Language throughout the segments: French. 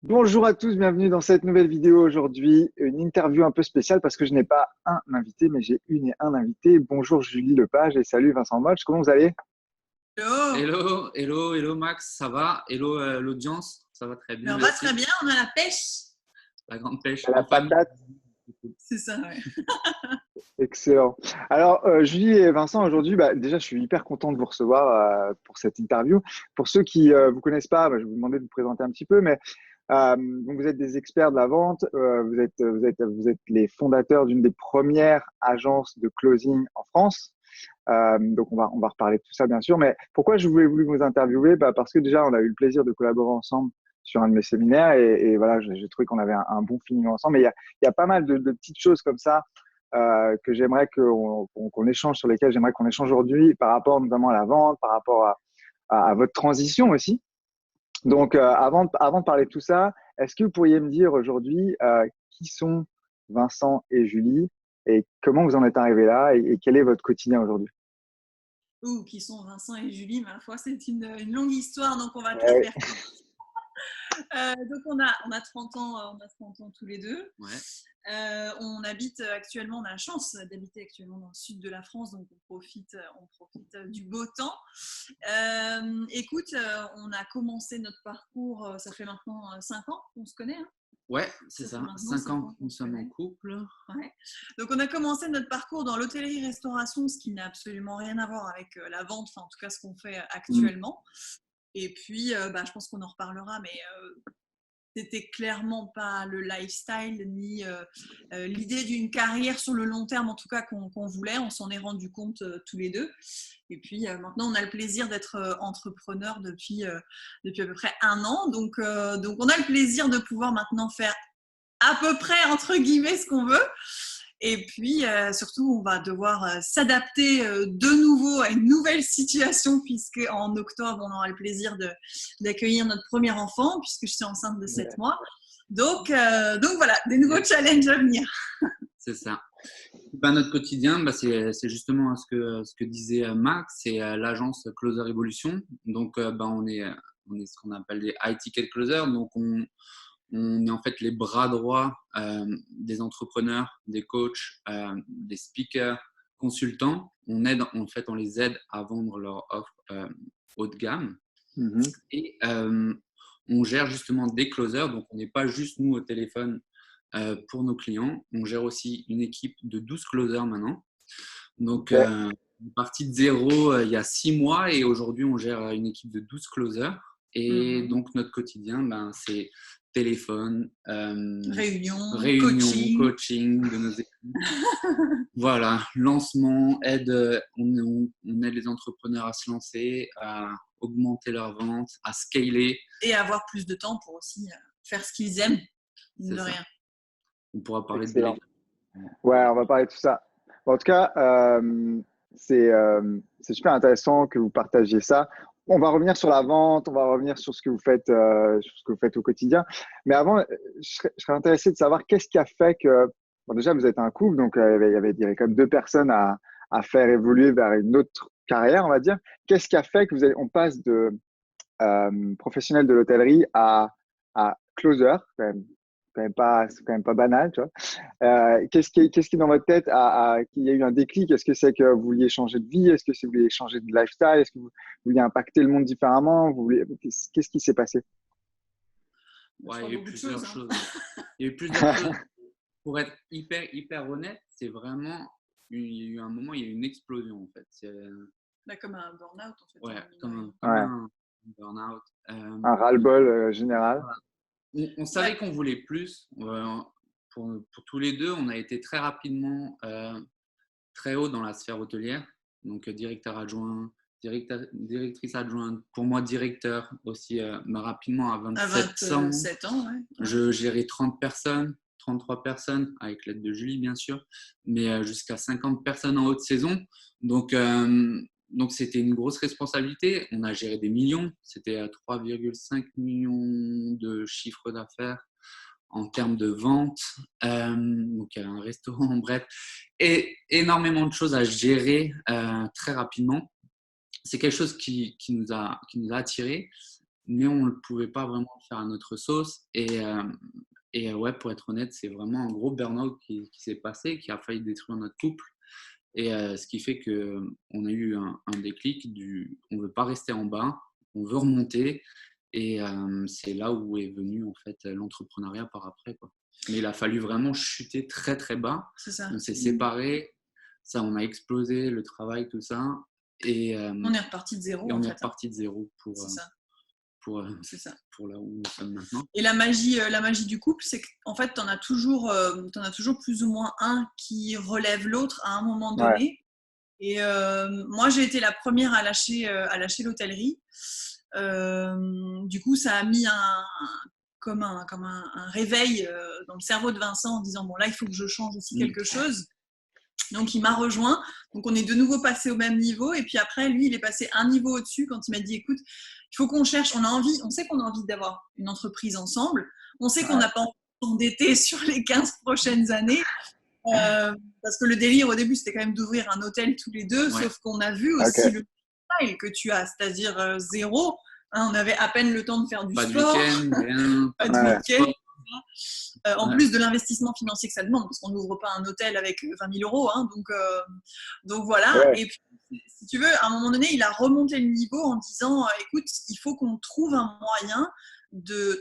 Bonjour à tous, bienvenue dans cette nouvelle vidéo aujourd'hui. Une interview un peu spéciale parce que je n'ai pas un invité, mais j'ai une et un invité. Bonjour Julie Lepage et salut Vincent Motch, comment vous allez? Hello. Hello Max, ça va? Hello l'audience, ça va très Mais bien, on va merci. très bien, on a la pêche. La grande pêche À la en famille. patate, C'est ça, ouais. excellent. Alors Julie et Vincent, aujourd'hui, déjà je suis hyper content de vous recevoir pour cette interview. Pour ceux qui ne vous connaissent pas, je vais vous demander de vous présenter un petit peu, mais donc vous êtes des experts de la vente, vous êtes les fondateurs d'une des premières agences de closing en France. Donc on va reparler de tout ça bien sûr. Mais pourquoi je voulais voulu vous interviewer? Parce que déjà on a eu le plaisir de collaborer ensemble sur un de mes séminaires et voilà, j'ai trouvé qu'on avait un bon feeling ensemble. Mais il y a pas mal de petites choses comme ça que j'aimerais qu'on échange, sur lesquelles j'aimerais qu'on échange aujourd'hui par rapport notamment à la vente, par rapport à votre transition aussi. Donc avant de parler de tout ça, est-ce que vous pourriez me dire aujourd'hui qui sont Vincent et Julie et comment vous en êtes arrivés là et quel est votre quotidien aujourd'hui? Qui sont Vincent et Julie, ma foi, c'est une longue histoire, donc on va te la Ouais. faire. Donc on a 30 ans, on a 30 ans tous les deux. Ouais. On habite actuellement, on a la chance d'habiter actuellement dans le sud de la France, donc on profite du beau temps. Écoute, on a commencé notre parcours, ça fait maintenant 5 ans qu'on se connaît, hein. Ouais, c'est Ça ça. fait maintenant 5 ans que qu'on nous se sommes en connaît. couple. Ouais. Donc on a commencé notre parcours dans l'hôtellerie-restauration, ce qui n'a absolument rien à voir avec la vente, enfin en tout cas ce qu'on fait actuellement. Et puis je pense qu'on en reparlera, mais c'était clairement pas le lifestyle ni l'idée d'une carrière sur le long terme, en tout cas qu'on voulait. On s'en est rendu compte tous les deux. Et puis maintenant, on a le plaisir d'être entrepreneur depuis à peu près 1 an. Donc on a le plaisir de pouvoir maintenant faire à peu près, entre guillemets, ce qu'on veut. Et puis, surtout, on va devoir s'adapter de nouveau à une nouvelle situation, puisque en octobre, on aura le plaisir d'accueillir notre premier enfant, puisque je suis enceinte de 7 mois. Donc voilà, des nouveaux challenges à venir. C'est ça. Notre quotidien, c'est justement ce que disait Max, c'est l'agence Closer Evolution. Donc on est ce qu'on appelle des high ticket closers. Donc on est en fait les bras droits des entrepreneurs, des coachs, des speakers, consultants. On les aide à vendre leur offre haut de gamme. Et on gère justement des closers. Donc, on n'est pas juste nous au téléphone pour nos clients. On gère aussi une équipe de 12 closers maintenant. Donc, on est parti de zéro il y a 6 mois et aujourd'hui, on gère une équipe de 12 closers. Et donc, notre quotidien, c'est téléphone, réunion, coaching de nos équipes. Voilà, lancement, on aide les entrepreneurs à se lancer, à augmenter leurs ventes, à scaler. Et avoir plus de temps pour aussi faire ce qu'ils aiment, de ça. rien. On pourra parler Excellent. de délégation. Ouais, on va parler de tout ça. En tout cas, c'est super intéressant que vous partagiez ça. On va revenir sur la vente, on va revenir sur ce que vous faites, au quotidien. Mais avant, je serais intéressé de savoir qu'est-ce qui a fait que, bon, déjà, vous êtes un couple, donc il y avait comme deux personnes à faire évoluer vers une autre carrière, on va dire. Qu'est-ce qui a fait que on passe de professionnel de l'hôtellerie à closer, c'est quand même pas banal, tu vois. Qu'est-ce qui dans votre tête qu'il y a eu un déclic? Est-ce que c'est que vous vouliez changer de vie? Est-ce que c'est que vous vouliez changer de lifestyle? Est-ce que vous vouliez impacter le monde différemment? Qu'est-ce qui s'est passé? Ouais, il y a eu plusieurs choses. Il y a eu plusieurs choses. Pour être hyper honnête, c'est vraiment, il y a eu un moment, il y a eu une explosion en fait. Comme un burn-out en fait. Ouais, comme Ouais. un burn-out. Un ras-le-bol général. On savait qu'on voulait plus. Pour tous les deux, on a été très rapidement très haut dans la sphère hôtelière. Donc, directeur adjoint, directrice adjointe. Pour moi, directeur aussi, rapidement à 27 ans, ouais. Je gérais 30 personnes, 33 personnes, avec l'aide de Julie, bien sûr, mais jusqu'à 50 personnes en haute saison. Donc, c'était une grosse responsabilité. On a géré des millions. C'était à 3,5 millions de chiffre d'affaires en termes de vente. Donc, il y a un restaurant, bref. Et énormément de choses à gérer très rapidement. C'est quelque chose qui nous a attirés. mais on ne pouvait pas vraiment le faire à notre sauce. Et ouais, pour être honnête, c'est vraiment un gros burn-out qui s'est passé, qui a failli détruire notre couple. Et ce qui fait qu'on a eu un déclic on ne veut pas rester en bas, on veut remonter. Et c'est là où est venu en fait l'entrepreneuriat par après, quoi. Mais il a fallu vraiment chuter très très bas. C'est ça. On s'est séparés, ça, on a explosé le travail, tout ça. Et on est reparti de zéro. On est reparti de zéro pour là où nous sommes maintenant. Et la magie du couple, c'est qu'en fait, t'en as toujours plus ou moins un qui relève l'autre à un moment donné. Ouais. Et moi, j'ai été la première à lâcher l'hôtellerie. Du coup, ça a mis comme un réveil dans le cerveau de Vincent en disant bon là, il faut que je change aussi quelque chose. Donc, il m'a rejoint. Donc, on est de nouveau passé au même niveau. Et puis après, lui, il est passé un niveau au-dessus quand il m'a dit, écoute, il faut qu'on cherche. On sait qu'on a envie d'avoir une entreprise ensemble. On sait qu'on n'a pas envie de s'endetter sur les 15 prochaines années. Parce que le délire, au début, c'était quand même d'ouvrir un hôtel tous les deux. Sauf qu'on a vu aussi le style que tu as, c'est-à-dire zéro. Hein, on avait à peine le temps de faire du sport. Pas de week-end. En plus de l'investissement financier que ça demande, parce qu'on n'ouvre pas un hôtel avec 20 000 euros. Hein, donc voilà. Ouais. Et puis, si tu veux, à un moment donné, il a remonté le niveau en disant écoute, il faut qu'on trouve un moyen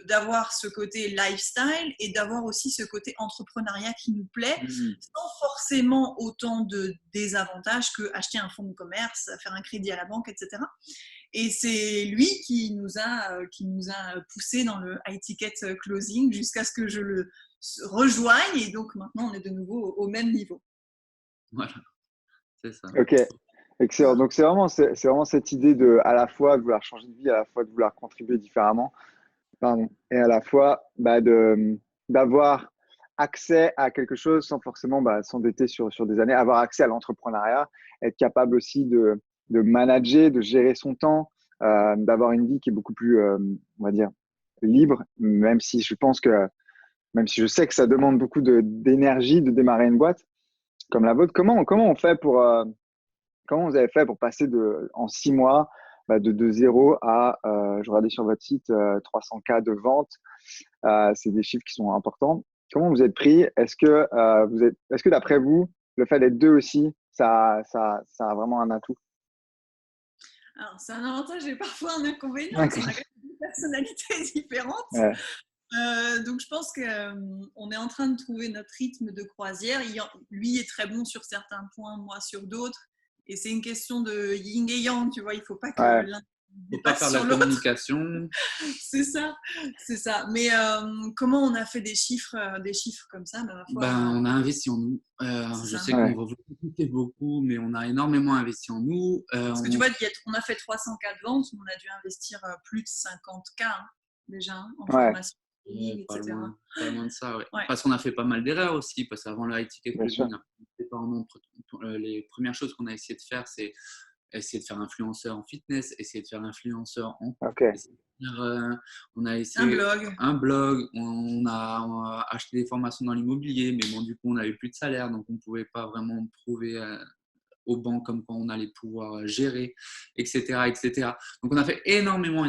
d'avoir ce côté lifestyle et d'avoir aussi ce côté entrepreneuriat qui nous plaît, sans forcément autant de désavantages que acheter un fonds de commerce, faire un crédit à la banque, etc. Et c'est lui qui nous a poussé dans le high ticket closing jusqu'à ce que je le rejoigne. Et donc maintenant, on est de nouveau au même niveau. Voilà, c'est ça. Ok, excellent. Donc c'est vraiment cette idée de à la fois de vouloir changer de vie, à la fois de vouloir contribuer différemment. Pardon. Et à la fois d'avoir accès à quelque chose sans forcément s'endetter sur des années, avoir accès à l'entrepreneuriat, être capable aussi de manager, de gérer son temps, d'avoir une vie qui est beaucoup plus, on va dire, libre, même si je sais que ça demande beaucoup d'énergie de démarrer une boîte comme la vôtre. Comment on fait comment vous avez fait pour passer en 6 mois de 0 à, je regardais sur votre site, 300K de vente. C'est des chiffres qui sont importants. Comment vous êtes pris? Est-ce que d'après vous, le fait d'être deux aussi, ça a vraiment un atout? Alors, c'est un avantage et parfois un inconvénient, parce qu'on a des personnalités différentes. Ouais. Donc, je pense qu'on est en train de trouver notre rythme de croisière. Lui est très bon sur certains points, moi sur d'autres. Et c'est une question de yin et yang, tu vois. Il ne faut pas que l'un ne faut pas faire de la communication. C'est ça. Mais comment on a fait des chiffres comme ça? On a investi en nous. Je sais qu'on va vous écouter beaucoup, mais on a énormément investi en nous. Parce que tu vois, on a fait 300K de ventes, mais on a dû investir plus de 50K déjà en formation. Pas loin de ça, Parce qu'on a fait pas mal d'erreurs aussi, parce qu'avant le high ticket closing, les premières choses qu'on a essayé de faire, c'est essayer de faire influenceur en fitness, essayer de faire influenceur en on a essayé un blog, on a acheté des formations dans l'immobilier, mais bon, du coup, on n'avait plus de salaire, donc on ne pouvait pas vraiment prouver aux banques comme quoi on allait pouvoir gérer, etc., etc. Donc, on a fait énormément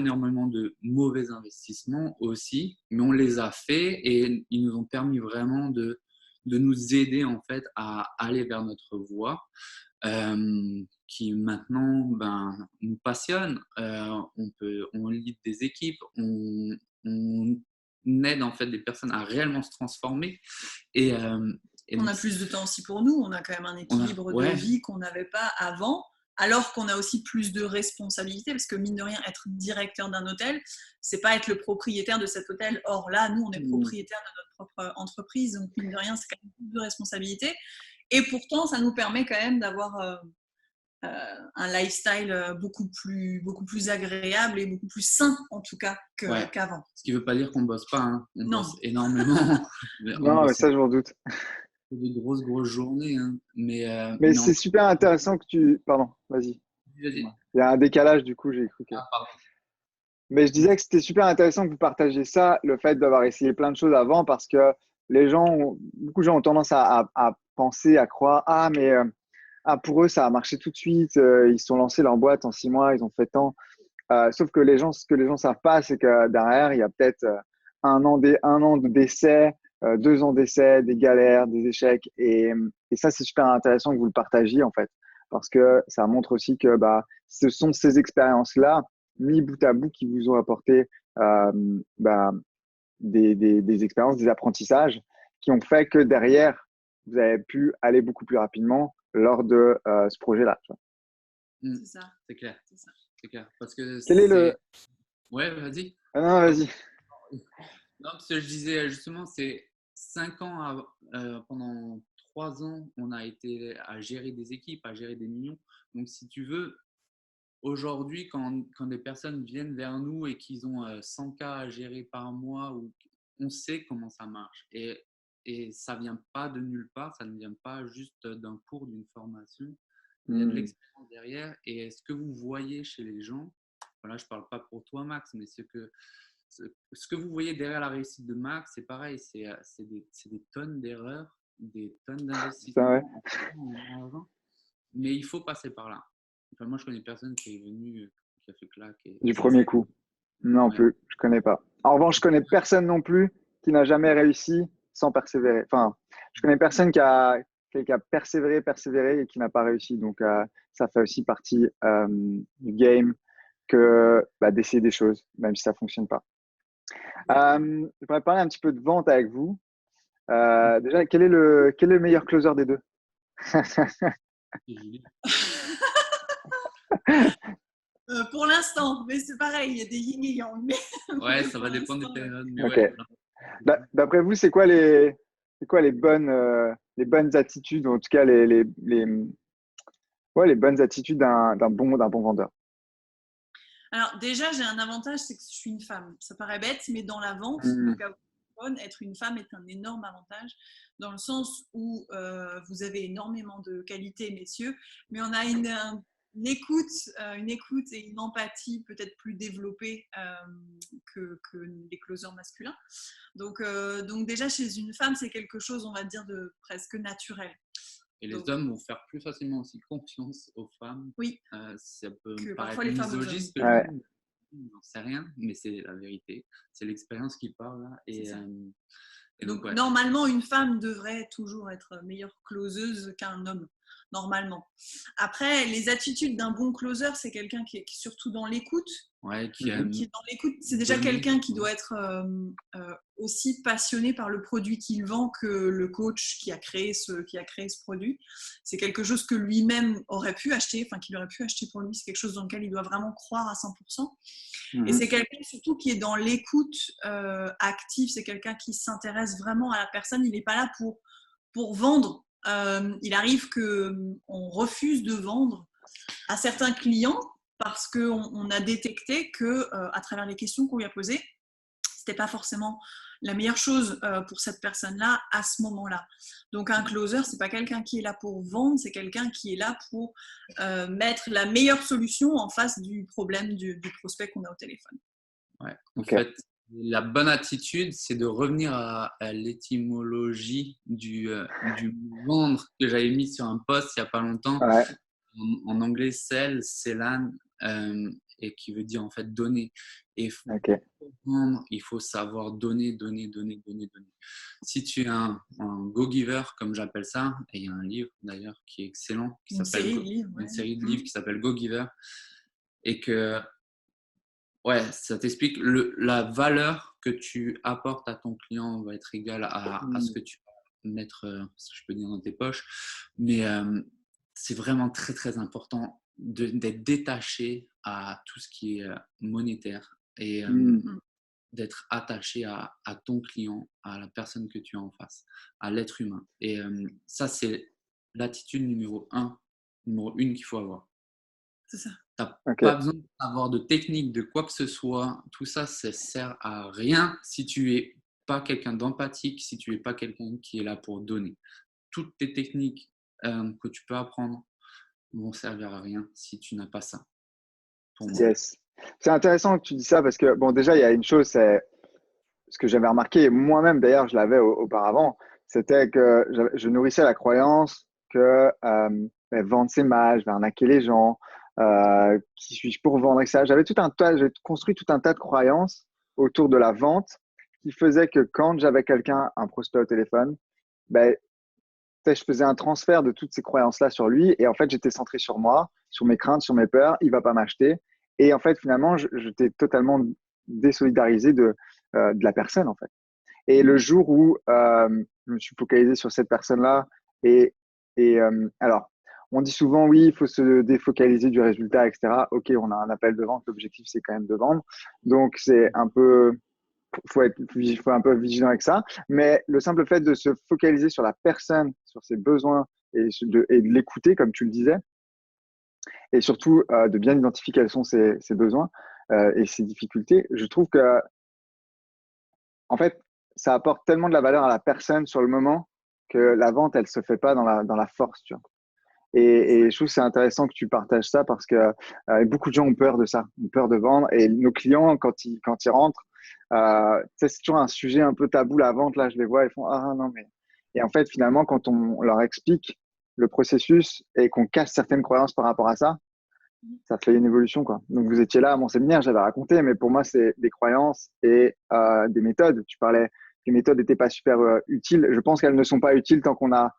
de mauvais investissements aussi, mais on les a faits et ils nous ont permis vraiment de nous aider en fait à aller vers notre voie. Qui maintenant nous passionne. On lead des équipes, on aide en fait des personnes à réellement se transformer. Et on a plus de temps aussi pour nous. On a quand même un équilibre de vie qu'on n'avait pas avant. Alors qu'on a aussi plus de responsabilités, parce que mine de rien, être directeur d'un hôtel, c'est pas être le propriétaire de cet hôtel. Or là, nous, on est propriétaire de notre propre entreprise, donc mine de rien, c'est quand même plus de responsabilités. Et pourtant, ça nous permet quand même d'avoir un lifestyle beaucoup plus agréable et beaucoup plus sain, en tout cas, qu'avant. Ce qui ne veut pas dire qu'on ne bosse pas. Hein. On bosse énormément. Non, mais ça, je m'en doute. De grosses journées. Hein. Mais c'est super intéressant que tu… Pardon, vas-y. Il y a un décalage, du coup, j'ai cru que… Mais je disais que c'était super intéressant que vous partagiez ça, le fait d'avoir essayé plein de choses avant, parce que beaucoup de gens ont tendance à penser, à croire, pour eux, ça a marché tout de suite, ils se sont lancés leur boîte en 6 mois, ils ont fait tant. Sauf que ce que les gens savent pas, c'est que derrière, il y a peut-être un an de d'essai, 2 ans d'essai, des galères, des échecs. Et ça, c'est super intéressant que vous le partagiez, en fait, parce que ça montre aussi que ce sont ces expériences-là, mis bout à bout, qui vous ont apporté euh, bah, des expériences, des apprentissages qui ont fait que derrière, vous avez pu aller beaucoup plus rapidement lors de ce projet-là. C'est ça. C'est clair. C'est clair. Parce que Quel est le… Ouais, vas-y. Ah non, vas-y. Non, parce que je disais justement, c'est 5 ans, pendant 3 ans, on a été à gérer des équipes, à gérer des millions. Donc, si tu veux, aujourd'hui, quand des personnes viennent vers nous et qu'ils ont 100 cas à gérer par mois, on sait comment ça marche. Et ça ne vient pas de nulle part, ça ne vient pas juste d'un cours, d'une formation. Il y a de l'expérience derrière. Et ce que vous voyez chez les gens, voilà, je ne parle pas pour toi, Max, mais ce que vous voyez derrière la réussite de Max, c'est pareil, c'est des tonnes d'erreurs, des tonnes d'investissements en argent. Mais il faut passer par là. Enfin, moi, je connais personne qui est venu, qui a fait claque. Du premier coup. Non plus, je connais pas. En revanche, je connais personne non plus qui n'a jamais réussi sans persévérer. Enfin, je connais personne qui a persévéré et qui n'a pas réussi. Donc, ça fait aussi partie du game que d'essayer des choses, même si ça fonctionne pas. Je voudrais parler un petit peu de vente avec vous. Déjà, quel est le meilleur closer des deux? Pour l'instant, mais c'est pareil, il y a des yin et yang. Ouais, ça va dépendre des périodes. Mais Ok. ouais. D'après vous, c'est quoi les bonnes attitudes, ou en tout cas les bonnes attitudes d'un bon vendeur? Alors déjà, j'ai un avantage, c'est que je suis une femme. Ça paraît bête, mais dans la vente, donc être une femme est un énorme avantage, dans le sens où vous avez énormément de qualités, messieurs, mais on a une écoute et une empathie peut-être plus développée que les closers masculins. Donc déjà, chez une femme, c'est quelque chose, on va dire, de presque naturel. Et les hommes vont faire plus facilement aussi confiance aux femmes. Oui. Ça peut que paraître parfois les femmes misogyne, ouais. J'en sais rien, mais c'est la vérité. C'est l'expérience qui parle là. Et donc ouais. normalement, une femme devrait toujours être meilleure closeuse qu'un homme, normalement. Après, les attitudes d'un bon closer, c'est quelqu'un qui est surtout dans l'écoute. Ouais, qui est dans l'écoute. C'est déjà quelqu'un qui doit être aussi passionné par le produit qu'il vend que le coach qui a créé ce produit. C'est quelque chose que lui-même aurait pu acheter, enfin qu'il aurait pu acheter pour lui. C'est quelque chose dans lequel il doit vraiment croire à 100%. Et c'est quelqu'un surtout qui est dans l'écoute active. C'est quelqu'un qui s'intéresse vraiment à la personne. Il n'est pas là pour vendre. Il arrive qu'on refuse de vendre à certains clients parce qu'on a détecté que à travers les questions qu'on lui a posées, c'était pas forcément la meilleure chose pour cette personne-là à ce moment-là. Donc un closer, c'est pas quelqu'un qui est là pour vendre, c'est quelqu'un qui est là pour mettre la meilleure solution en face du problème du prospect qu'on a au téléphone. Ouais. En fait, la bonne attitude, c'est de revenir à l'étymologie du vendre que j'avais mis sur un post il n'y a pas longtemps. Ouais. En anglais, sell, sellan, et qui veut dire en fait donner. Et pour vendre, il faut savoir donner. Si tu es un go-giver, comme j'appelle ça, et il y a un livre d'ailleurs qui est excellent, une série de livres qui s'appelle Go-Giver, et que ouais, ça t'explique la valeur que tu apportes à ton client va être égale à ce que tu vas mettre, si je peux dire, dans tes poches. Mais c'est vraiment très, très important d'être détaché à tout ce qui est monétaire et d'être attaché à ton client, à la personne que tu as en face, à l'être humain. Et ça, c'est l'attitude numéro une qu'il faut avoir. C'est ça. Tu n'as pas besoin d'avoir de technique, de quoi que ce soit. Tout ça, ça sert à rien si tu n'es pas quelqu'un d'empathique, si tu n'es pas quelqu'un qui est là pour donner. Toutes tes techniques que tu peux apprendre vont servir à rien si tu n'as pas ça. Pour moi. Yes. C'est intéressant que tu dis ça parce que, bon, déjà, il y a une chose, c'est ce que j'avais remarqué, moi-même d'ailleurs, je l'avais auparavant, c'était que je nourrissais la croyance que vendre c'est mal, je vais arnaquer les gens, Qui suis-je pour vendre, etc. J'ai construit tout un tas de croyances autour de la vente qui faisaient que quand j'avais quelqu'un, un prospect au téléphone, ben, je faisais un transfert de toutes ces croyances-là sur lui et en fait, j'étais centré sur moi, sur mes craintes, sur mes peurs, il va pas m'acheter. Et en fait, finalement, j'étais totalement désolidarisé de la personne, en fait. Et le jour où je me suis focalisé sur cette personne-là, et, alors, on dit souvent, oui, il faut se défocaliser du résultat, etc. Ok, on a un appel de vente, l'objectif, c'est quand même de vendre. Donc, c'est un peu, faut un peu vigilant avec ça. Mais le simple fait de se focaliser sur la personne, sur ses besoins et de l'écouter, comme tu le disais, et surtout de bien identifier quels sont ses besoins et ses difficultés, je trouve que en fait, ça apporte tellement de la valeur à la personne sur le moment que la vente, elle se fait pas dans la force, tu vois. Et je trouve que c'est intéressant que tu partages ça parce que beaucoup de gens ont peur de ça, ont peur de vendre. Et nos clients, quand ils rentrent, c'est toujours un sujet un peu tabou, la vente. Là, je les vois, ils font ah non, mais. Et en fait, finalement, quand on leur explique le processus et qu'on casse certaines croyances par rapport à ça, ça fait une évolution, quoi. Donc, vous étiez là à mon séminaire, j'avais raconté, mais pour moi, c'est des croyances et des méthodes. Tu parlais que les méthodes n'étaient pas super utiles. Je pense qu'elles ne sont pas utiles tant qu'on n'a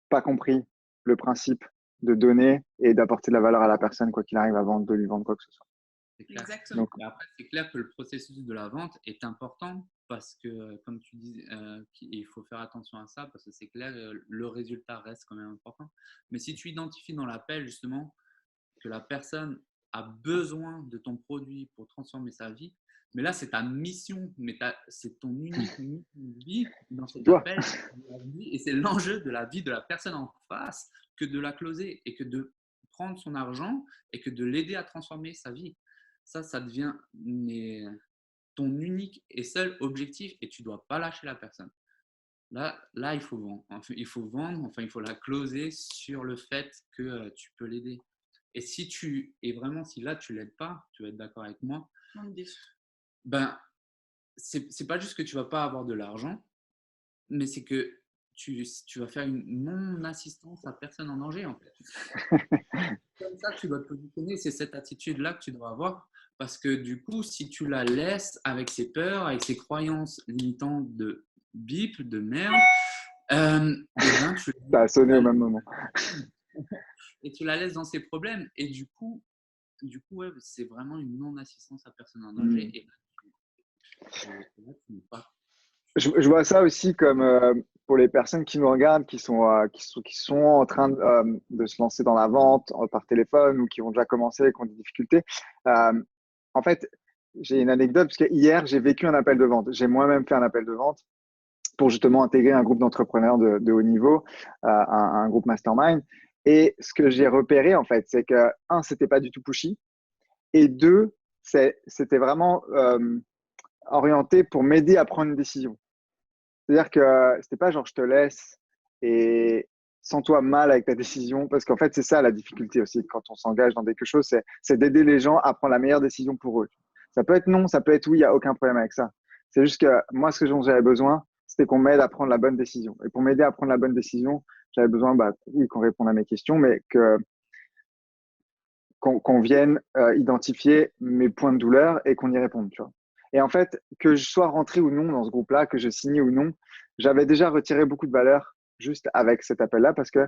pas compris le principe de donner et d'apporter de la valeur à la personne, quoi qu'il arrive, avant de lui vendre quoi que ce soit. C'est clair. Exactement. Donc, Mais après, c'est clair que le processus de la vente est important parce que, comme tu dis, il faut faire attention à ça parce que c'est clair, le résultat reste quand même important. Mais si tu identifies dans l'appel justement que la personne a besoin de ton produit pour transformer sa vie, mais là, c'est ta mission, mais c'est ton unique mission de vie dans c'est cet toi. appel. Et c'est l'enjeu de la vie de la personne en face que de la closer et que de prendre son argent et que de l'aider à transformer sa vie. Ça devient ton unique et seul objectif et tu ne dois pas lâcher la personne. Là, il faut vendre. Enfin, il faut vendre, enfin, il faut la closer sur le fait que tu peux l'aider. Et si là, tu ne l'aides pas, tu vas être d'accord avec moi, ben, c'est pas juste que tu ne vas pas avoir de l'argent, mais c'est que tu vas faire une non-assistance à personne en danger, en fait. Comme ça, tu dois te positionner. C'est cette attitude-là que tu dois avoir. Parce que du coup, si tu la laisses avec ses peurs, avec ses croyances limitantes de bip, de merde, et ben, Ça a sonné au même moment. et tu la laisses dans ses problèmes. Et du coup ouais, c'est vraiment une non-assistance à personne en danger. Et là, tu n'es pas. Je vois ça aussi comme pour les personnes qui nous regardent, qui sont en train de se lancer dans la vente par téléphone ou qui ont déjà commencé et qui ont des difficultés. Euh, En fait, j'ai une anecdote parce que hier, j'ai vécu un appel de vente. J'ai moi-même fait un appel de vente pour justement intégrer un groupe d'entrepreneurs de haut niveau, un groupe mastermind. Et ce que j'ai repéré, en fait, c'est que, un, c'était pas du tout pushy. Et deux, c'était vraiment orienté pour m'aider à prendre une décision. C'est-à-dire que c'était pas genre je te laisse et sens-toi mal avec ta décision, parce qu'en fait, c'est ça la difficulté aussi quand on s'engage dans quelque chose, c'est d'aider les gens à prendre la meilleure décision pour eux. Ça peut être non, ça peut être oui, il n'y a aucun problème avec ça. C'est juste que moi, ce dont j'avais besoin, c'était qu'on m'aide à prendre la bonne décision. Et pour m'aider à prendre la bonne décision, j'avais besoin, oui, qu'on réponde à mes questions, mais qu'on vienne identifier mes points de douleur et qu'on y réponde, tu vois. Et en fait, que je sois rentré ou non dans ce groupe-là, que je signe ou non, j'avais déjà retiré beaucoup de valeur juste avec cet appel-là parce que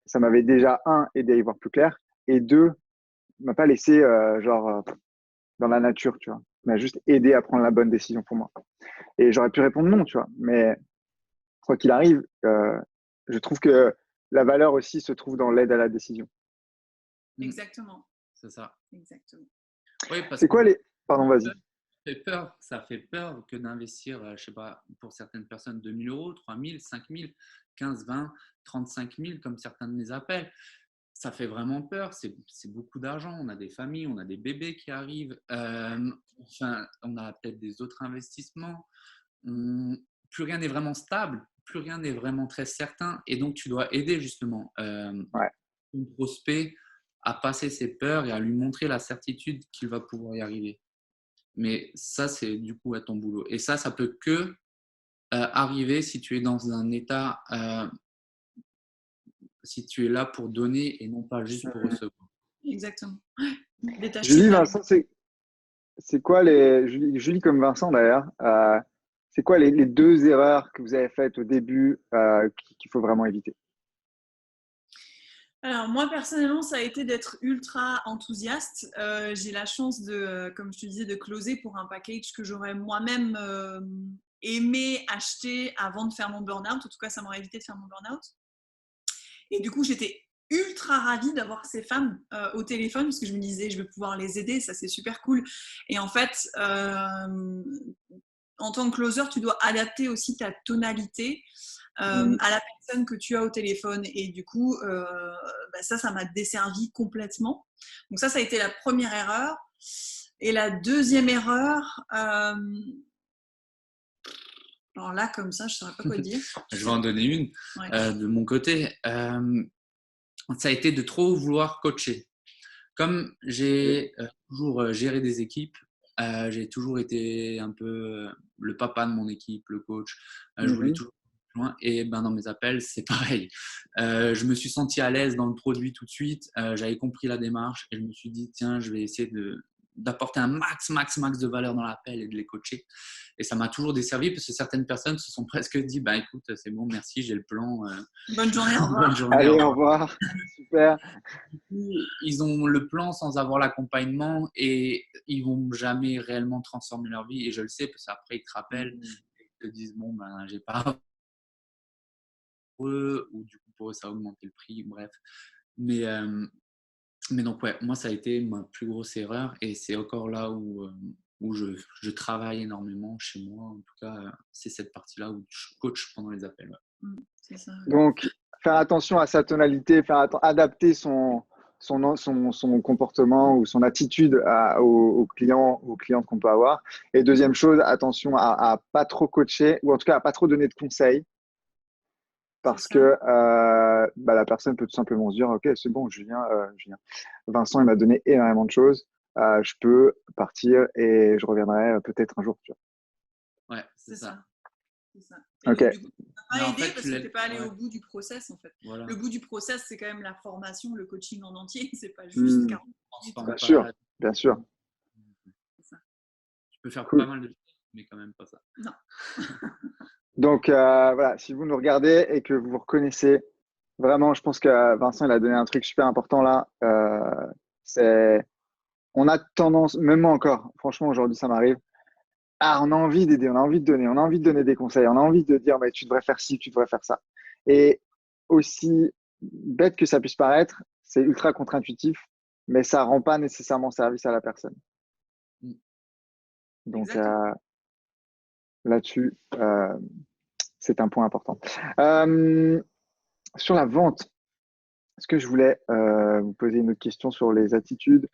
ça m'avait déjà, un, aidé à y voir plus clair et deux, m'a pas laissé dans la nature, tu vois. M'a juste aidé à prendre la bonne décision pour moi. Et j'aurais pu répondre non, tu vois. Mais quoi qu'il arrive, je trouve que la valeur aussi se trouve dans l'aide à la décision. Exactement. C'est ça. Exactement. Oui, parce C'est que quoi les... Pardon, vas-y. ça fait peur que d'investir, je ne sais pas, pour certaines personnes, 2 000 euros, 3 000, 5 000, 15, 20, 35 000, comme certains de mes appels. Ça fait vraiment peur. C'est beaucoup d'argent. On a des familles, on a des bébés qui arrivent. Enfin, on a peut-être des autres investissements. Plus rien n'est vraiment stable. Plus rien n'est vraiment très certain. Et donc, tu dois aider justement Ouais. ton prospect à passer ses peurs et à lui montrer la certitude qu'il va pouvoir y arriver. Mais ça, c'est du coup à ton boulot. Et ça peut que arriver si tu es dans un état, si tu es là pour donner et non pas juste pour recevoir. Exactement. Détacher Julie, de la... Vincent, c'est quoi Julie comme Vincent d'ailleurs, c'est quoi les deux erreurs que vous avez faites au début qu'il faut vraiment éviter? Alors moi personnellement, ça a été d'être ultra enthousiaste. J'ai la chance de, comme je te disais, de closer pour un package que j'aurais moi-même aimé acheter avant de faire mon burn-out. En tout cas, ça m'aurait évité de faire mon burn-out. Et du coup, j'étais ultra ravie d'avoir ces femmes au téléphone parce que je me disais, je vais pouvoir les aider, ça c'est super cool. Et en fait, en tant que closer, tu dois adapter aussi ta tonalité à la personne que tu as au téléphone. Et du coup, ça m'a desservi complètement. Donc ça a été la première erreur. Et la deuxième erreur, alors là, comme ça, je ne saurais pas quoi dire. Je vais en donner une de mon côté. Ça a été de trop vouloir coacher. Comme j'ai toujours géré des équipes, j'ai toujours été un peu le papa de mon équipe, le coach. Je voulais toujours plus loin. Et dans mes appels, c'est pareil. Je me suis senti à l'aise dans le produit tout de suite. J'avais compris la démarche et je me suis dit, tiens, je vais essayer d'apporter un max de valeur dans l'appel et de les coacher. Et ça m'a toujours desservi parce que certaines personnes se sont presque dit, écoute, c'est bon, merci, j'ai le plan. Bonne journée, au revoir. Bonne journée, allez, au revoir. Super. Ils ont le plan sans avoir l'accompagnement et ils vont jamais réellement transformer leur vie. Et je le sais parce qu'après, ils te rappellent, ils te disent, bon, j'ai pas pour eux, ou du coup, pour eux, ça a augmenté le prix, bref. Mais donc, ouais, moi, ça a été ma plus grosse erreur et c'est encore là où je travaille énormément chez moi. En tout cas, c'est cette partie-là où je coach pendant les appels. Ouais. C'est ça. Donc, faire attention à sa tonalité, adapter son comportement ou son attitude aux clients, aux clientes qu'on peut avoir. Et deuxième chose, attention à pas trop coacher ou en tout cas à pas trop donner de conseils parce que la personne peut tout simplement se dire, ok, c'est bon, Julien, Vincent, il m'a donné énormément de choses. Je peux partir et je reviendrai peut-être un jour. Tu vois. Ouais, c'est ça. C'est ça. Et okay. Donc, du coup, ça m'a pas aidé parce que tu n'es pas allé au bout du process en fait. Voilà. Le bout du process, c'est quand même la formation, le coaching en entier, c'est pas juste 40 minutes. Bien sûr, bien sûr. Ça. Tu peux faire pas mal de choses, mais quand même pas ça. Non. Donc voilà, si vous nous regardez et que vous vous reconnaissez, vraiment, je pense que Vincent il a donné un truc super important là. On a tendance, même moi encore, franchement aujourd'hui ça m'arrive. On a envie d'aider, on a envie de donner, on a envie de donner des conseils, on a envie de dire tu devrais faire ci, tu devrais faire ça. Et aussi bête que ça puisse paraître, c'est ultra contre-intuitif, mais ça rend pas nécessairement service à la personne. Donc là-dessus, c'est un point important. Sur la vente, est-ce que je voulais vous poser une autre question sur les attitudes,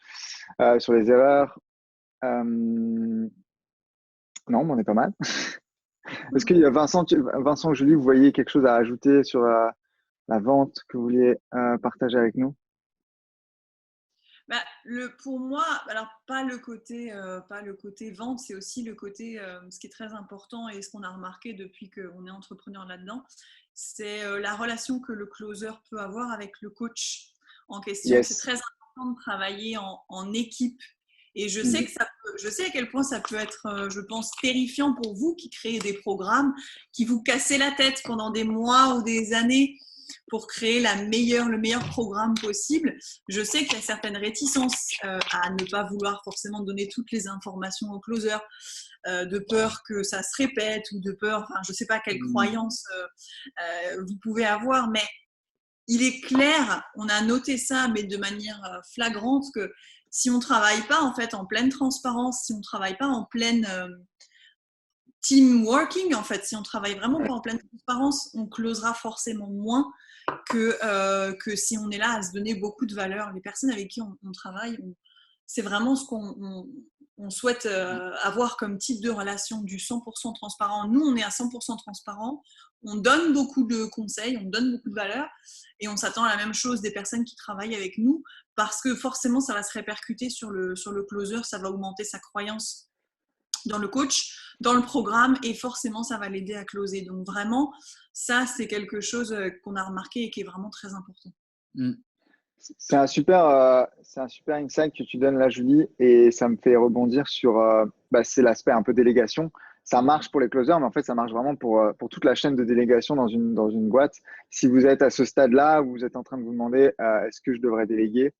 sur les erreurs? Non, mais on est pas mal. Est-ce qu'il y a Vincent ou Julie, vous voyez quelque chose à ajouter sur la vente que vous vouliez partager avec nous? Pour moi, alors pas le côté vente, c'est aussi le côté, ce qui est très important et ce qu'on a remarqué depuis qu'on est entrepreneur là-dedans, c'est la relation que le closer peut avoir avec le coach en question. Yes. C'est très important de travailler en équipe. Et je sais que je sais à quel point ça peut être, je pense, terrifiant pour vous qui créez des programmes, qui vous cassez la tête pendant des mois ou des années pour créer le meilleur programme possible. Je sais qu'il y a certaines réticences à ne pas vouloir forcément donner toutes les informations au closer, de peur que ça se répète ou de peur, enfin, je ne sais pas quelle croyance vous pouvez avoir, mais il est clair, on a noté ça, mais de manière flagrante, que si on ne travaille pas en fait en pleine transparence, si on ne travaille pas en pleine team working, en fait, si on travaille vraiment pas en pleine transparence, on closera forcément moins que si on est là à se donner beaucoup de valeur. Les personnes avec qui on travaille, c'est vraiment ce qu'on souhaite avoir comme type de relation, du 100% transparent. Nous, on est à 100% transparent, on donne beaucoup de conseils, on donne beaucoup de valeur et on s'attend à la même chose des personnes qui travaillent avec nous parce que forcément, ça va se répercuter sur le closer, ça va augmenter sa croyance dans le coach, dans le programme et forcément, ça va l'aider à closer. Donc vraiment, ça, c'est quelque chose qu'on a remarqué et qui est vraiment très important. C'est un super insight que tu donnes là, Julie, et ça me fait rebondir sur, c'est l'aspect un peu délégation. Ça marche pour les closers, mais en fait, ça marche vraiment pour toute la chaîne de délégation dans une boîte. Si vous êtes à ce stade-là, où vous êtes en train de vous demander, est-ce que je devrais déléguer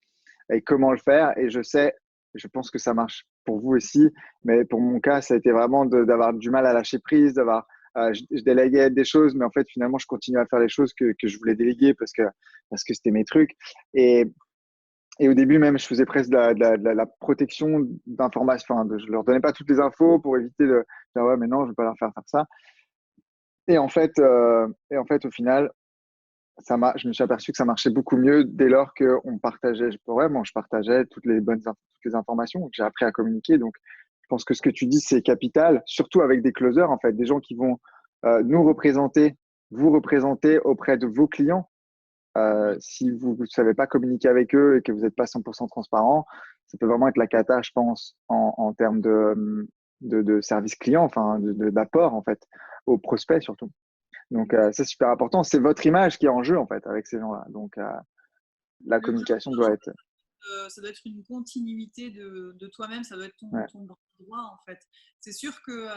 et comment le faire? Et je pense que ça marche pour vous aussi, mais pour mon cas, ça a été vraiment d'avoir du mal à lâcher prise, je déléguais des choses, mais en fait, finalement, je continue à faire les choses que je voulais déléguer parce que c'était mes trucs. Et, et au début, même, je faisais presque de la protection d'informations. Enfin, je leur donnais pas toutes les infos pour éviter de dire, ouais, mais non, je vais pas leur faire ça. Et en fait, au final, je me suis aperçu que ça marchait beaucoup mieux dès lors qu'on partageait. Vraiment, je partageais toutes les informations que j'ai appris à communiquer. Donc, je pense que ce que tu dis, c'est capital, surtout avec des closers, en fait, des gens qui vont nous représenter, vous représenter auprès de vos clients. Si vous ne savez pas communiquer avec eux et que vous n'êtes pas 100% transparent, ça peut vraiment être la cata, je pense, en termes de service client, enfin, d'apport, en fait, aux prospects surtout. Donc, c'est super important. C'est votre image qui est en jeu, en fait, avec ces gens-là. Donc, la Le communication doit être. ça doit être une continuité de toi-même, ça doit être Ouais. ton bras droit en fait. C'est sûr que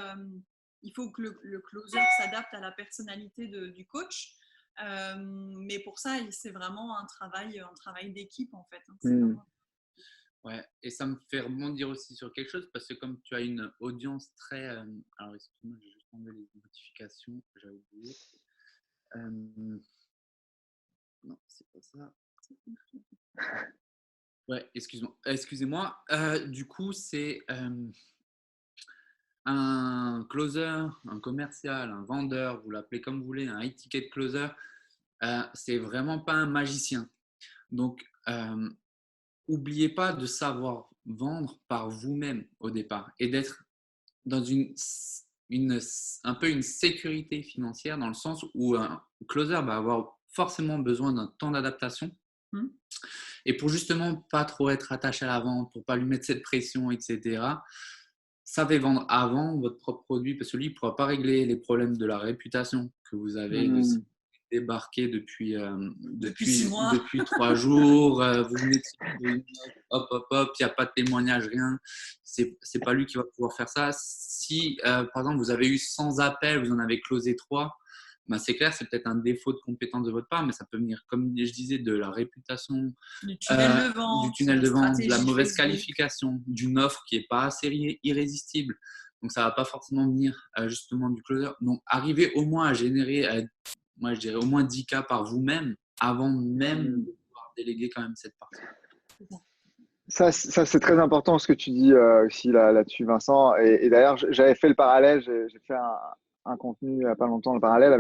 il faut que le closer s'adapte à la personnalité du coach, mais pour ça, c'est vraiment un travail d'équipe en fait. Hein. C'est vraiment... Ouais, et ça me fait rebondir aussi sur quelque chose parce que comme tu as une audience très. Alors, excuse-moi, j'ai juste enlevé les notifications que j'avais oubliées. Non, c'est pas ça. Ouais, excusez-moi. Du coup, c'est un closer, un commercial, un vendeur, vous l'appelez comme vous voulez, un high ticket closer. C'est vraiment pas un magicien. Donc, oubliez pas de savoir vendre par vous-même au départ et d'être dans un peu une sécurité financière dans le sens où un closer va avoir forcément besoin d'un temps d'adaptation. Et pour justement pas trop être attaché à la vente, pour pas lui mettre cette pression, etc., savez vendre avant votre propre produit parce que lui, il ne pourra pas régler les problèmes de la réputation que vous avez. Débarqué depuis 6 mois. Depuis 3 jours, vous venez de hop, il n'y a pas de témoignage, rien. C'est pas lui qui va pouvoir faire ça. Si, par exemple, vous avez eu 100 appels, vous en avez closé 3, ben c'est clair, c'est peut-être un défaut de compétence de votre part, mais ça peut venir, comme je disais, de la réputation, du tunnel de vente, de la mauvaise qualification, d'une offre qui n'est pas assez irrésistible. Donc, ça ne va pas forcément venir justement du closer. Donc, arriver au moins à générer, moi je dirais au moins 10 cas par vous-même avant même de pouvoir déléguer quand même cette partie. Ça, c'est très important ce que tu dis aussi là-dessus, Vincent. Et d'ailleurs, j'avais fait le parallèle, j'ai fait un contenu il n'y a pas longtemps, le parallèle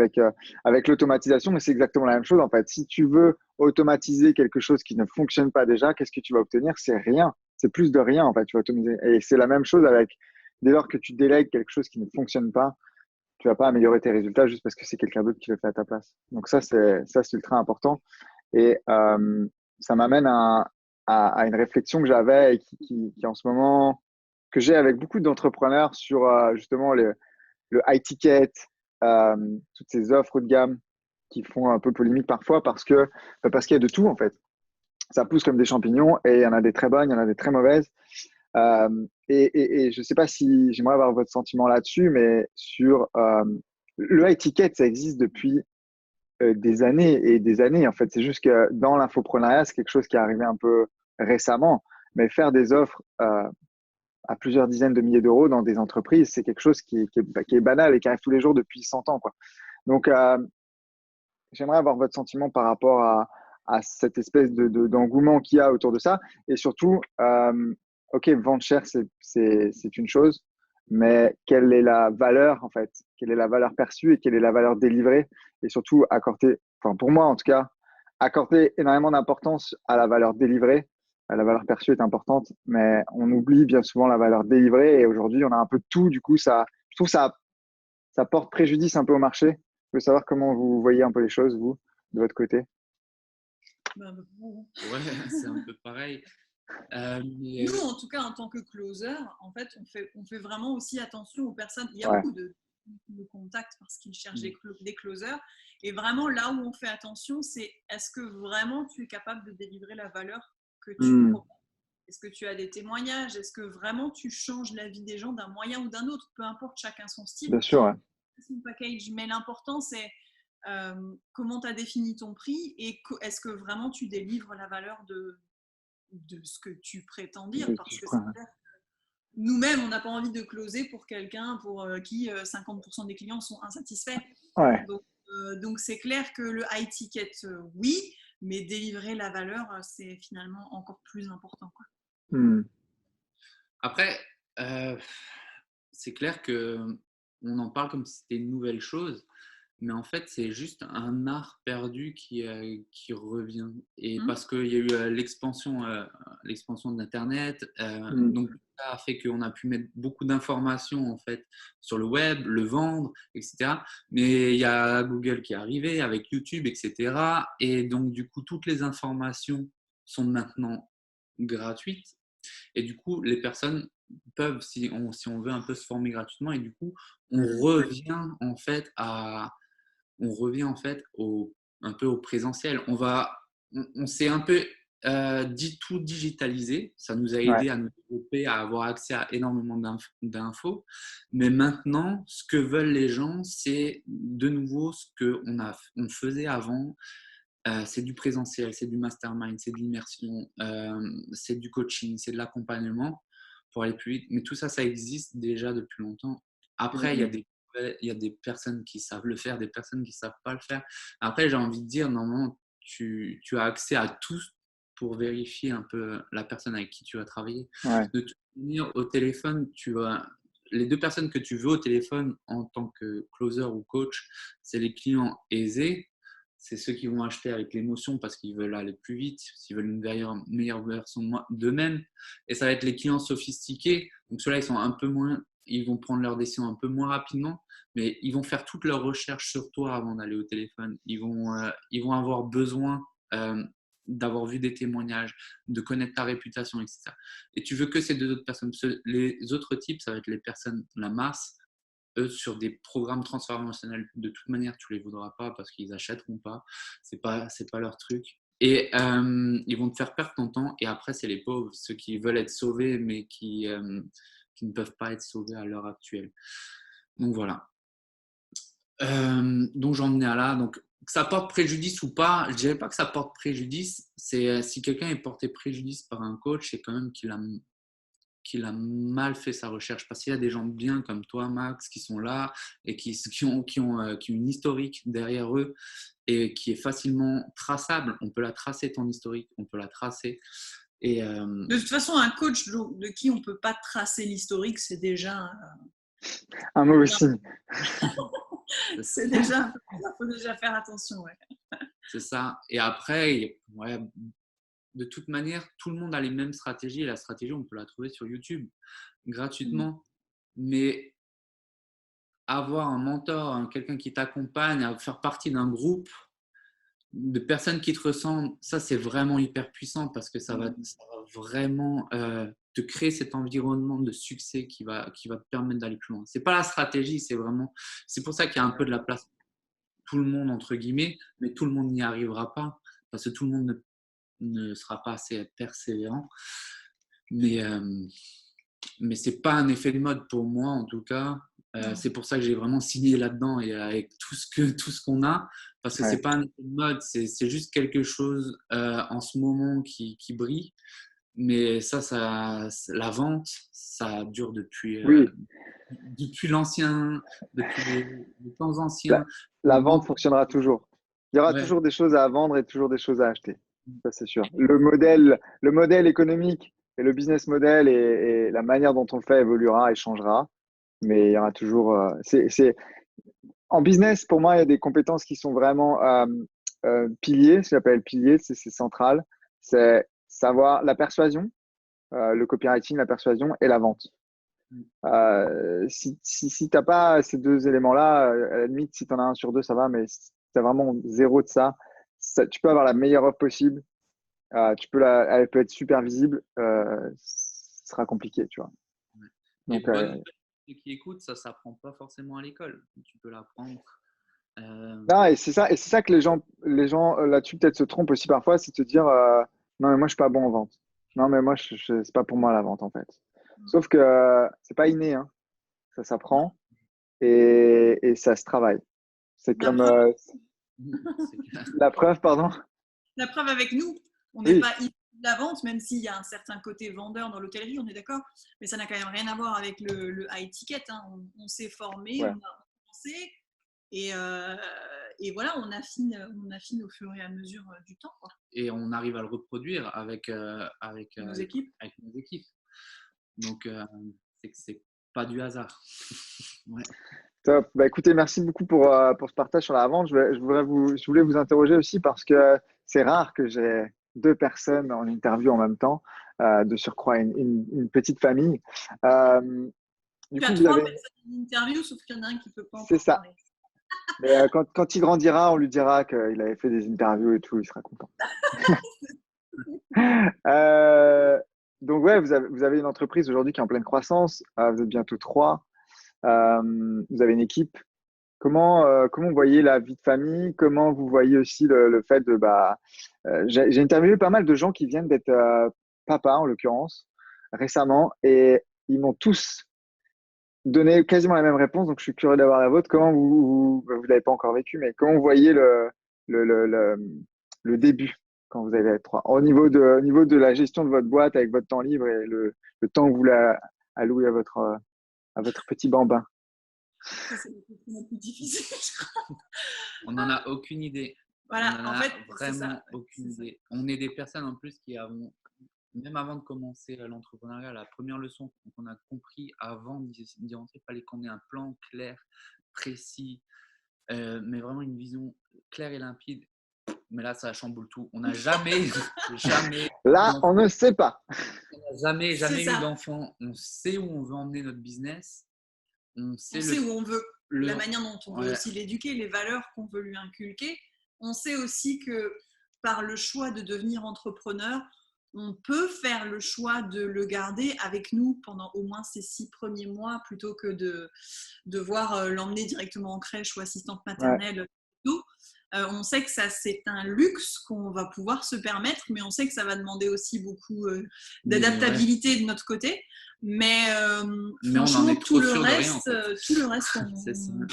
avec l'automatisation, mais c'est exactement la même chose en fait. Si tu veux automatiser quelque chose qui ne fonctionne pas déjà, qu'est-ce que tu vas obtenir? C'est rien. C'est plus de rien en fait. Tu vas automatiser. Et c'est la même chose dès lors que tu délègues quelque chose qui ne fonctionne pas, tu vas pas améliorer tes résultats juste parce que c'est quelqu'un d'autre qui le fait à ta place. Donc ça, c'est ultra important. Et ça m'amène à une réflexion que j'avais et qui en ce moment, que j'ai avec beaucoup d'entrepreneurs sur justement le high ticket, toutes ces offres haut de gamme qui font un peu polémique parfois parce qu'il y a de tout en fait. Ça pousse comme des champignons et il y en a des très bonnes, il y en a des très mauvaises. Et je ne sais pas si j'aimerais avoir votre sentiment là-dessus, mais sur le high ticket, ça existe depuis des années et des années. En fait, c'est juste que dans l'infoprenariat, c'est quelque chose qui est arrivé un peu récemment. Mais faire des offres à plusieurs dizaines de milliers d'euros dans des entreprises, c'est quelque chose qui est banal et qui arrive tous les jours depuis 100 ans, quoi. Donc, j'aimerais avoir votre sentiment par rapport à cette espèce d'engouement qu'il y a autour de ça. Et surtout, OK, vendre cher, c'est une chose, mais quelle est la valeur, en fait? Quelle est la valeur perçue et quelle est la valeur délivrée? Et surtout, enfin, pour moi en tout cas, accorder énormément d'importance à la valeur délivrée. La valeur perçue est importante, mais on oublie bien souvent la valeur délivrée. Et aujourd'hui, on a un peu de tout. Du coup, je trouve que ça porte préjudice un peu au marché. Je veux savoir comment vous voyez un peu les choses, vous, de votre côté. Ouais, c'est un peu pareil. Nous, en tout cas, en tant que closer, en fait, on fait vraiment aussi attention aux personnes. Il y a Ouais. beaucoup nous contactent parce qu'ils cherchent des closers. Et vraiment, là où on fait attention, c'est est-ce que vraiment tu es capable de délivrer la valeur que tu proposes? Est-ce que tu as des témoignages? Est-ce que vraiment tu changes la vie des gens d'un moyen ou d'un autre? Peu importe, chacun son style. Bien sûr, ouais. Son package. Mais l'important, c'est comment tu as défini ton prix et est-ce que vraiment tu délivres la valeur de ce que tu prétends dire? Parce que c'est clair. Nous-mêmes, on n'a pas envie de closer pour quelqu'un pour qui 50% des clients sont insatisfaits. Ouais. Donc, c'est clair que le high ticket, oui, mais délivrer la valeur, c'est finalement encore plus important, quoi. Après, c'est clair que on en parle comme si c'était une nouvelle chose, mais en fait, c'est juste un art perdu qui revient. Et parce qu'il y a eu l'expansion d'Internet, donc ça a fait qu'on a pu mettre beaucoup d'informations en fait sur le web, le vendre, etc. Mais il y a Google qui est arrivé avec YouTube, etc. Et donc, du coup, toutes les informations sont maintenant gratuites. Et du coup, les personnes peuvent, si on veut un peu se former gratuitement, et du coup, on revient en fait un peu au présentiel. On s'est un peu dit tout digitalisé. Ça nous a aidé à nous développer, à avoir accès à énormément d'infos. Mais maintenant, ce que veulent les gens, c'est de nouveau ce qu'on faisait avant. C'est du présentiel, c'est du mastermind, c'est de l'immersion, c'est du coaching, c'est de l'accompagnement pour aller plus vite. Mais tout ça, ça existe déjà depuis longtemps. Après, il y a des personnes qui savent le faire, des personnes qui ne savent pas le faire. Après, j'ai envie de dire, normalement, tu as accès à tout pour vérifier un peu la personne avec qui tu vas travailler. Ouais. De toute manière, au téléphone, les deux personnes que tu veux au téléphone en tant que closer ou coach, c'est les clients aisés. C'est ceux qui vont acheter avec l'émotion parce qu'ils veulent aller plus vite, s'ils veulent une meilleure version d'eux-mêmes. Et ça va être les clients sophistiqués. Donc ceux-là, ils vont prendre leurs décisions un peu moins rapidement, mais ils vont faire toutes leurs recherches sur toi avant d'aller au téléphone. Ils vont avoir besoin d'avoir vu des témoignages, de connaître ta réputation, etc. Et tu veux que ces deux autres personnes. Les autres types, ça va être les personnes, la masse. Eux, sur des programmes transformationnels, de toute manière, tu ne les voudras pas parce qu'ils n'achèteront pas. C'est pas leur truc. Et ils vont te faire perdre ton temps. Et après, c'est les pauvres, ceux qui veulent être sauvés, mais qui ne peuvent pas être sauvés à l'heure actuelle. Donc voilà. Donc j'en venais à là. Donc, que ça porte préjudice ou pas, je ne dirais pas que ça porte préjudice. C'est si quelqu'un est porté préjudice par un coach, c'est quand même qu'il a mal fait sa recherche. Parce qu'il y a des gens bien comme toi, Max, qui sont là et qui ont une historique derrière eux et qui est facilement traçable. On peut la tracer, ton historique, on peut la tracer. Et de toute façon, un coach de qui on ne peut pas tracer l'historique, c'est déjà un mauvais signe. C'est déjà, il faut déjà faire attention. Ouais. C'est ça. Et après, de toute manière, tout le monde a les mêmes stratégies. Et la stratégie, on peut la trouver sur YouTube gratuitement. Mais avoir un mentor, quelqu'un qui t'accompagne, à faire partie d'un groupe de personnes qui te ressemblent, ça, c'est vraiment hyper puissant parce que ça va vraiment te créer cet environnement de succès qui va te permettre d'aller plus loin. C'est pas la stratégie, c'est pour ça qu'il y a un peu de la place pour tout le monde, entre guillemets, mais tout le monde n'y arrivera pas parce que tout le monde ne sera pas assez persévérant. Mais c'est pas un effet de mode pour moi, en tout cas. C'est pour ça que j'ai vraiment signé là-dedans et avec tout ce qu'on a, parce que c'est pas un effet de mode, c'est juste quelque chose en ce moment qui brille. Mais la vente, ça dure depuis les temps anciens. La vente fonctionnera toujours. Il y aura toujours des choses à vendre et toujours des choses à acheter. Ça, c'est sûr. Le modèle économique et le business model et la manière dont on le fait évoluera et changera. Mais il y aura toujours. En business, pour moi, il y a des compétences qui sont vraiment piliers. Ce qu'on appelle piliers, c'est central. C'est savoir la persuasion, le copywriting, la persuasion et la vente. Si tu n'as pas ces deux éléments-là, à la limite, si tu en as un sur deux, ça va, mais si tu as vraiment zéro de ça, tu peux avoir la meilleure offre possible. Elle peut être super visible, ce sera compliqué, tu vois. Donc, ceux qui écoutent, ça ne s'apprend pas forcément à l'école. Tu peux l'apprendre. Non, et c'est ça que les gens là-dessus peut-être se trompent aussi parfois, c'est de se dire non, mais moi, je suis pas bon en vente. Non, mais moi, c'est pas pour moi la vente, en fait. Sauf que c'est pas inné, hein. Ça Non. s'apprend et ça se travaille. C'est La comme preuve, C'est clair. la preuve, pardon. la preuve avec nous, on n'est Oui, pas issu de la vente, même s'il y a un certain côté vendeur dans l'hôtellerie, on est d'accord, mais ça n'a quand même rien à voir avec le high ticket. Hein. On s'est formé, on ouais. a commencé, et voilà, on affine au fur et à mesure du temps, quoi. Et on arrive à le reproduire Nos équipes. avec nos équipes. Donc, c'est que c'est pas du hasard. Ouais. Top. Bah, écoutez, merci beaucoup pour ce partage sur la vente. Je voulais vous interroger aussi parce que c'est rare que j'ai deux personnes en interview en même temps, de surcroît une petite famille. Euh, du Tu as coup, vous 3 avez, personnes en interview, sauf qu'il y en a un qui ne peut pas c'est encore ça. parler. Mais quand il grandira, on lui dira qu'il avait fait des interviews et tout, il sera content. Euh, donc ouais, vous avez une entreprise aujourd'hui qui est en pleine croissance. Vous êtes bientôt trois. Vous avez une équipe. Comment vous voyez la vie de famille? Comment vous voyez aussi le fait de j'ai interviewé pas mal de gens qui viennent d'être papa en l'occurrence récemment et ils m'ont tous donné quasiment la même réponse. Donc je suis curieux d'avoir la vôtre. Comment vous l'avez pas encore vécu, mais comment vous voyez le, le, le, le début quand vous allez être trois au niveau de la gestion de votre boîte avec votre temps libre et le temps que vous voulez allouer à votre petit bambin. Ça, c'est la question la plus difficile, je crois. On n'en a aucune idée. On Voilà, n'en en a fait, c'est vraiment ça. aucune C'est ça. idée. On est des personnes en plus qui avons, même avant de commencer l'entrepreneuriat, la première leçon qu'on a compris avant d'y rentrer, il fallait qu'on ait un plan clair, précis, mais vraiment une vision claire et limpide. Mais là, ça chamboule tout. On n'a jamais, jamais, Là, on ne sait pas. jamais C'est eu ça. d'enfant. On sait où on veut emmener notre business. On sait On sait où on veut, le- la manière dont on veut ouais, aussi l'éduquer, les valeurs qu'on veut lui inculquer. On sait aussi que par le choix de devenir entrepreneur, on peut faire le choix de le garder avec nous pendant au moins ces 6 premiers mois plutôt que de devoir l'emmener directement en crèche ou assistante Ouais. maternelle. Tout. On sait que ça, c'est un luxe qu'on va pouvoir se permettre, mais on sait que ça va demander aussi beaucoup mais ouais. d'adaptabilité de notre côté. Mais Mais on en franchement, est trop sûr de rien en fait. tout le reste, C'est ça. Ouais.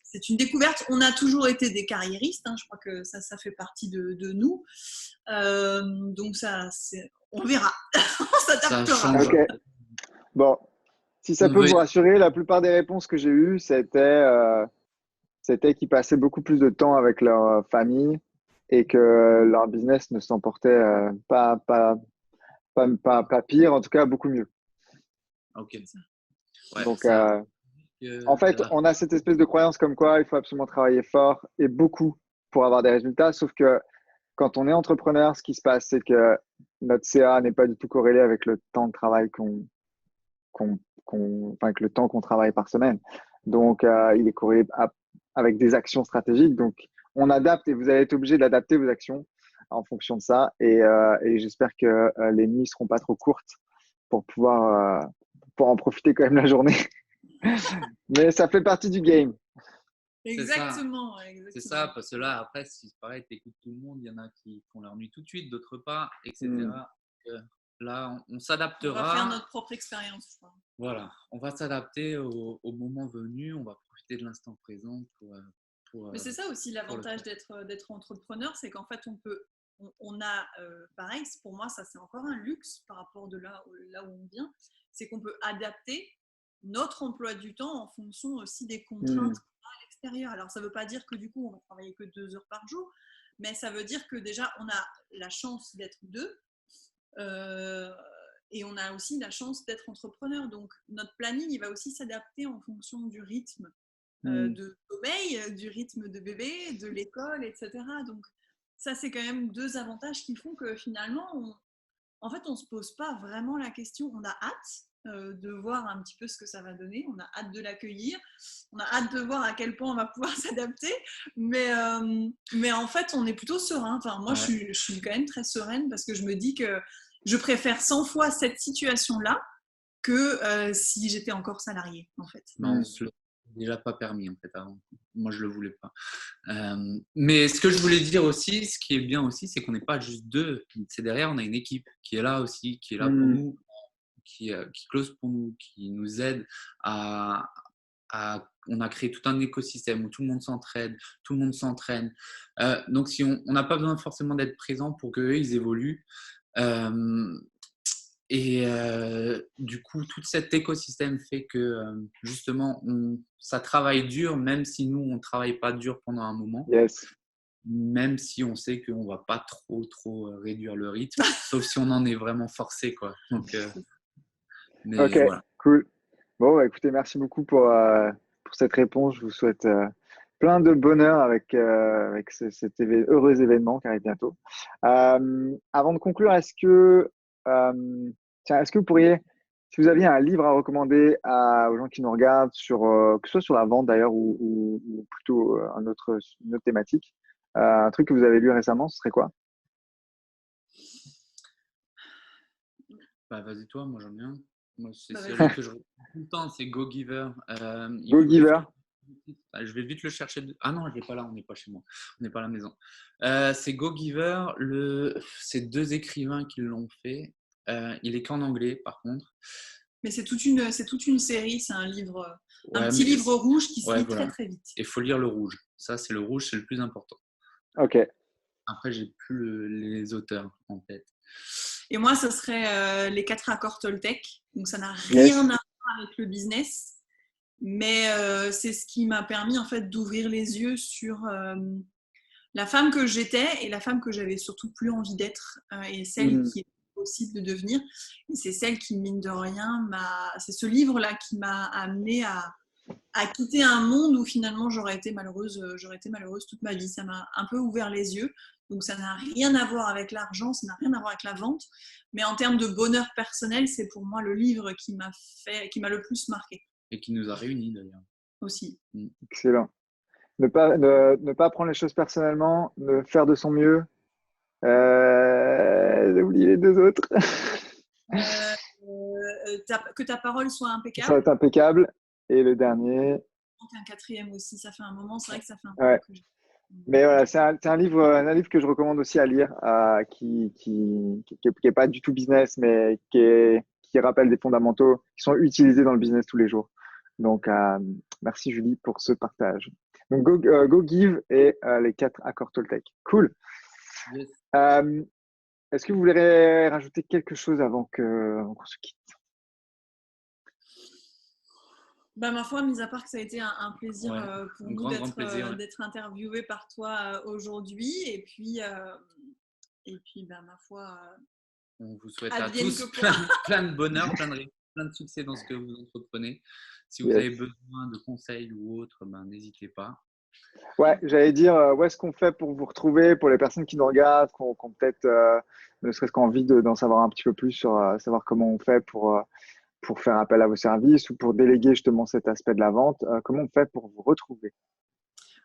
c'est une découverte. On a toujours été des carriéristes, hein, je crois que ça fait partie de nous. Donc on verra, on Ça s'adaptera. change. Ok. Bon, si ça On peut veut vous rassurer, la plupart des réponses que j'ai eues, c'était qu'ils passaient beaucoup plus de temps avec leur famille et que leur business ne s'en portait pas pire, en tout cas beaucoup mieux. Ok. Ouais, Donc, ça. en fait, on a cette espèce de croyance comme quoi il faut absolument travailler fort et beaucoup pour avoir des résultats, sauf que quand on est entrepreneur, ce qui se passe, c'est que notre CA n'est pas du tout corrélé avec le temps de travail avec le temps qu'on travaille par semaine. Donc, il est corrélé avec des actions stratégiques. Donc, on adapte et vous allez être obligé d'adapter vos actions en fonction de ça. Et j'espère que les nuits seront pas trop courtes pour pouvoir en profiter quand même la journée. Mais ça fait partie du game. Exactement. C'est ça, parce que là, après, si c'est pareil, tu écoutes tout le monde, il y en a qui font leur nuit tout de suite, d'autres pas, etc. Là, on On va faire s'adaptera. notre propre expérience, je crois. Voilà, on va s'adapter au moment venu, on va profiter de l'instant présent pour Mais c'est ça aussi l'avantage d'être entrepreneur, c'est qu'en fait on a pareil, pour moi ça c'est encore un luxe par rapport de là où on vient, c'est qu'on peut adapter notre emploi du temps en fonction aussi des contraintes qu'on a à l'extérieur. Alors ça ne veut pas dire que du coup on va travailler que 2 heures par jour, mais ça veut dire que déjà on a la chance d'être deux. Et on a aussi la chance d'être entrepreneur. Donc, notre planning, il va aussi s'adapter en fonction du rythme de sommeil, du rythme de bébé, de l'école, etc. Donc, ça, c'est quand même 2 avantages qui font que finalement, on ne se pose pas vraiment la question. On a hâte de voir un petit peu ce que ça va donner. On a hâte de l'accueillir. On a hâte de voir à quel point on va pouvoir s'adapter. Mais en fait, on est plutôt serein. Enfin, moi, je suis quand même très sereine parce que je me dis que je préfère 100 fois cette situation-là que si j'étais encore salariée, en fait. Non, ce n'est déjà pas permis, en fait, avant. Moi, je ne le voulais pas. Mais ce que je voulais dire aussi, ce qui est bien aussi, c'est qu'on n'est pas juste deux. C'est derrière, on a une équipe qui est là aussi, qui est là pour nous, qui close pour nous, qui nous aide on a créé tout un écosystème où tout le monde s'entraide, tout le monde s'entraîne. Donc, si on n'a pas besoin forcément d'être présent pour qu'eux, ils évoluent. Du coup, tout cet écosystème fait que justement, ça travaille dur, même si nous, on ne travaille pas dur pendant un moment. Yes. Même si on sait qu'on ne va pas trop réduire le rythme, sauf si on en est vraiment forcé, quoi. Donc, mais Ok, voilà. cool. Bon, bah, écoutez, merci beaucoup pour cette réponse. Je vous souhaite plein de bonheur avec cet heureux événement qui arrive bientôt. Avant de conclure, est-ce que vous pourriez, si vous aviez un livre à recommander aux gens qui nous regardent, que ce soit sur la vente d'ailleurs ou plutôt une autre thématique, un truc que vous avez lu récemment, ce serait quoi? Bah, vas-y, toi, moi j'aime bien. Moi, c'est celui que je reprends tout le temps, c'est Go Giver. Go Giver. Je vais vite le chercher. Ah non, je l'ai pas là, on n'est pas chez moi. On n'est pas à la maison. C'est Go Giver. C'est 2 écrivains qui l'ont fait. Il est qu'en anglais, par contre. Mais c'est toute une série, c'est un livre, un petit livre rouge qui se lit très très vite. Il faut lire le rouge. Ça, c'est le rouge, c'est le plus important. Ok. Après, j'ai plus les auteurs en tête. Et moi, ce serait les 4 accords Toltec. Donc, ça n'a rien à voir avec le business. Mais c'est ce qui m'a permis en fait d'ouvrir les yeux sur la femme que j'étais et la femme que j'avais surtout plus envie d'être et celle qui est possible de devenir. Et c'est celle qui, mine de rien, c'est ce livre-là qui m'a amenée à quitter un monde où finalement j'aurais été malheureuse toute ma vie. Ça m'a un peu ouvert les yeux. Donc ça n'a rien à voir avec l'argent, ça n'a rien à voir avec la vente. Mais en termes de bonheur personnel, c'est pour moi le livre qui m'a le plus marqué. Et qui nous a réunis d'ailleurs. Aussi. Excellent. Ne pas prendre les choses personnellement, ne faire de son mieux. J'ai oublié les 2 autres. Que ta parole soit impeccable. Ça va être impeccable. Et le dernier. Un 4e aussi, ça fait un moment, c'est vrai que ça fait un peu que mais voilà, c'est un livre que je recommande aussi à lire, qui est pas du tout business, mais qui rappelle des fondamentaux qui sont utilisés dans le business tous les jours. Donc, merci Julie pour ce partage. Donc, Go Give et les 4 accords Toltec. Cool. Yes. Est-ce que vous voulez rajouter quelque chose avant qu'on se quitte? Bah, ma foi, mis à part que ça a été un plaisir pour nous d'être interviewé par toi aujourd'hui. Et puis bah, ma foi, on vous souhaite à tous plein de bonheur, plein de succès dans ce que vous entreprenez. Si vous avez besoin de conseils ou autre, n'hésitez pas. Ouais, j'allais dire, où est-ce qu'on fait pour vous retrouver, pour les personnes qui nous regardent, qui ont peut-être ne serait-ce qu'envie d'en savoir un petit peu plus sur savoir comment on fait pour faire appel à vos services ou pour déléguer justement cet aspect de la vente. Comment on fait pour vous retrouver?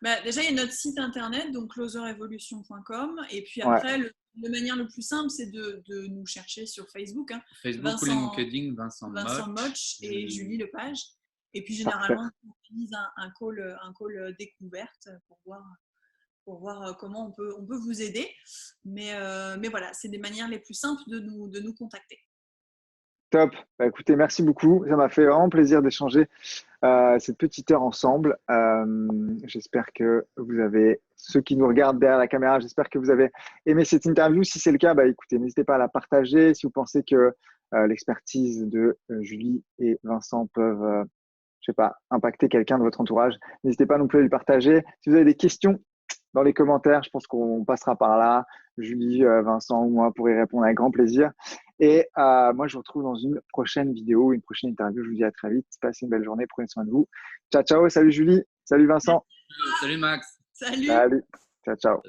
Déjà, il y a notre site internet, donc closerevolution.com. Et puis après, la manière le plus simple, c'est de nous chercher sur Facebook. Facebook ou LinkedIn, Vincent Moch et Julie Lepage. Et puis généralement, on utilise un call découverte pour voir comment on peut vous aider. Mais voilà, c'est des manières les plus simples de nous contacter. Top. Bah, écoutez, merci beaucoup. Ça m'a fait vraiment plaisir d'échanger cette petite heure ensemble. J'espère que vous avez, ceux qui nous regardent derrière la caméra, j'espère que vous avez aimé cette interview. Si c'est le cas, écoutez, n'hésitez pas à la partager. Si vous pensez que l'expertise de Julie et Vincent peuvent, je sais pas, impacter quelqu'un de votre entourage, n'hésitez pas non plus à le partager. Si vous avez des questions dans les commentaires, je pense qu'on passera par là. Julie, Vincent ou moi pour y répondre avec grand plaisir. Et moi, je vous retrouve dans une prochaine vidéo, une prochaine interview. Je vous dis à très vite. Passez une belle journée. Prenez soin de vous. Ciao, ciao. Salut Julie. Salut Vincent. Salut Max. Salut. Salut. Ciao, ciao.